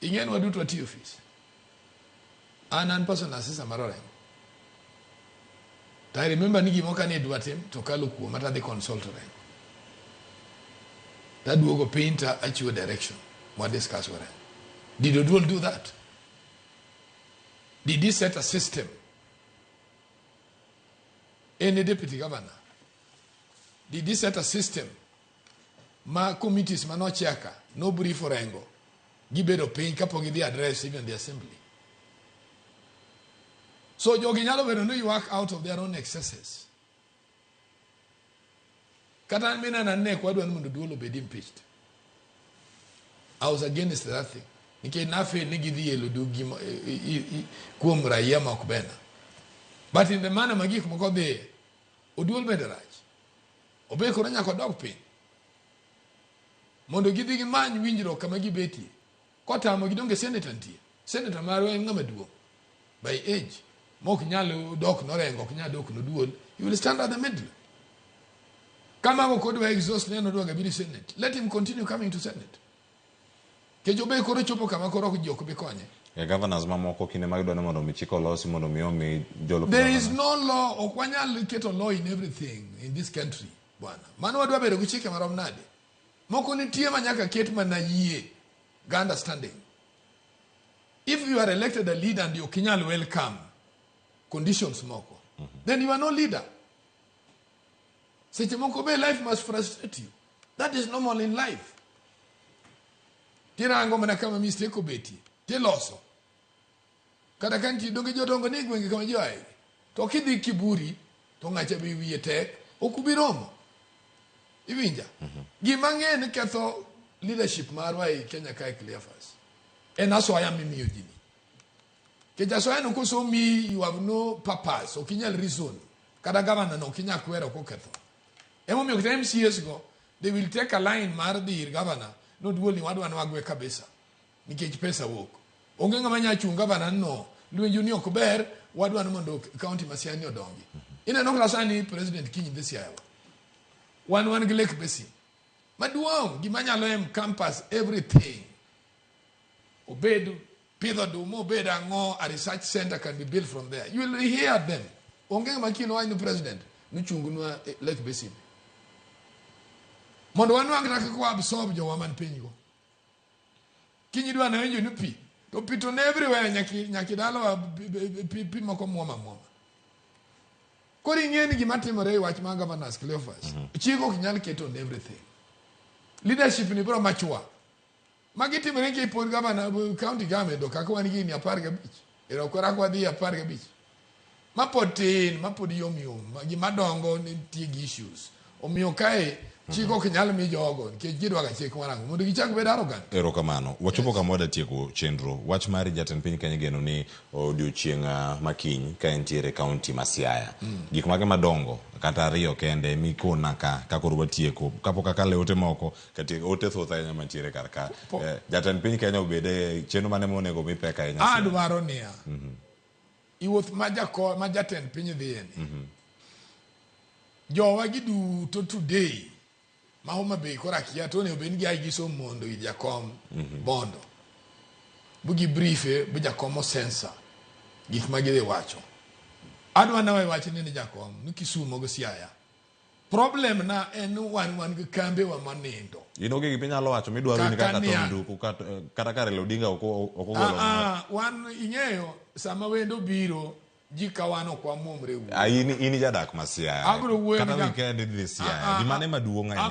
Ingen wadu to ati office. An person assistant Orengo. I remember nigi moka ne dwatem to kalo kuo mata the consultant. That will go painter at your direction. What discuss with him. Did Oduol do that? Did he set a system? Any deputy governor? Did he set a system? Ma committees ma no cheka, no brief Orengo. Gibedo pain kapo give the address even the assembly. So Joginyalo will you work out of their own excesses. Katan mina na neck what one to do be impeached. I was against that thing. Nike nafe nigi the yellow do gima kumra yama kubena. But in the manner magik moko de Oduol bedaraj. Obe koranya ko dog pain. Mondo gidi man winjiro kamagi beti. Kota mo gidonge senator nti. Senator maro ngamaduo. By age. Mok nyalo dok no Orengo knya dok no Oduol. You will stand at the middle. Kama mo kodwa exhaust neno do gabiri Senate. Let him continue coming to Senate. Kejobe koro chopo kama koro kujoko be konye. Governors mamoko kine magdo na mondo michiko law si mondo miomi Jalup. There is no law okwanya keto law in everything in this country. Bwana. Mano wadwa bedo kuchike marom nade. Moko nitie manyaka ket mana yie. Understanding. If you are elected a leader and you kinyal welcome conditions moko, then you are no leader. Seche moko be life must frustrate you. That is normal in life. Tira ango mana kama mistake obeti. Teloso. Kada kanti donge jotongo ni gwenge kama joai. To kidhi kiburi to ngacha bi wiye tek okubiromo. Iwinja. Gima ng'eny ketho leadership marwa e Kenya kai clear first. En asoya mimi yojini. Keja asoya no koso mi you have no purpose o kinyal reason. Kada gavana no kinya kwero ko ketho. Emo mi okita MCS go they will take a line mar the governor no duoli wadwa na wagwe kabisa. Nikech pesa wok. Onge ngama nya chunga gavana no lwenju ni okber wadwa na mondo county masiani odongi. Ina no klasani president kinyi this year. One glek besi. Maduong gimanya loem campus everything. Obedu pido do mo beda ngo a research center can be built from there. You will hear them. Onge makino wa ni president ni chungu no lek besi. Mondo wanu angra ko absorb jo waman pinyo. Kinyi dwa na wenjo ni pi. To pito ne everywhere nyaki dalo pi moko mwoma. Kori ngeni gimatimore wach ma governors Cleophas. Chiko kinyal keto on everything. Leadership ni bro machua. Magitimore ke pod governor county government do kako wani ni aparga beach. Era okora kwa di aparga beach. Mapotin, mapodi yomyom, gimadongo ni tigi issues. Omiyo kae chiko kinyal mi jogo ke gidwa ga chiko warango mondo gichak bed arrogant. Erokamano. Wachopo kamoda tieko chenro. Wach mari jatend piny Kenya geno ni odiochieng' makiny ka entiere county ma Siaya. Gik mage madongo kata ariyo kende mikona ka koro watieko kapo kaka leote moko kati ote thotha nya mantiere karka. Jatend piny Kenya obede chenro mane monego mi peka nya. Adwaro nia. Iwuoth ma jatend piny dhieni. Jowa gidu to today Mahoma be kora kia to ne obengi agi so mondo i jakom bondo. Bugi briefe bu jakomo sensa. Gik magide wacho. Adwa na wacho ni jakom ni Kisumo go Siaya. Problem na en wan gi kambe wa manindo. Inoge gipinyalo wacho midwaro ni kaka to Nduku kata kare Odinga okogolo. Wan ing'eyo sama wendo biro jikawano kwa momre. Ini jadak ma Siaya. Agro wuoyo kata weekend ni Siaya. Gimane maduong' ahinya.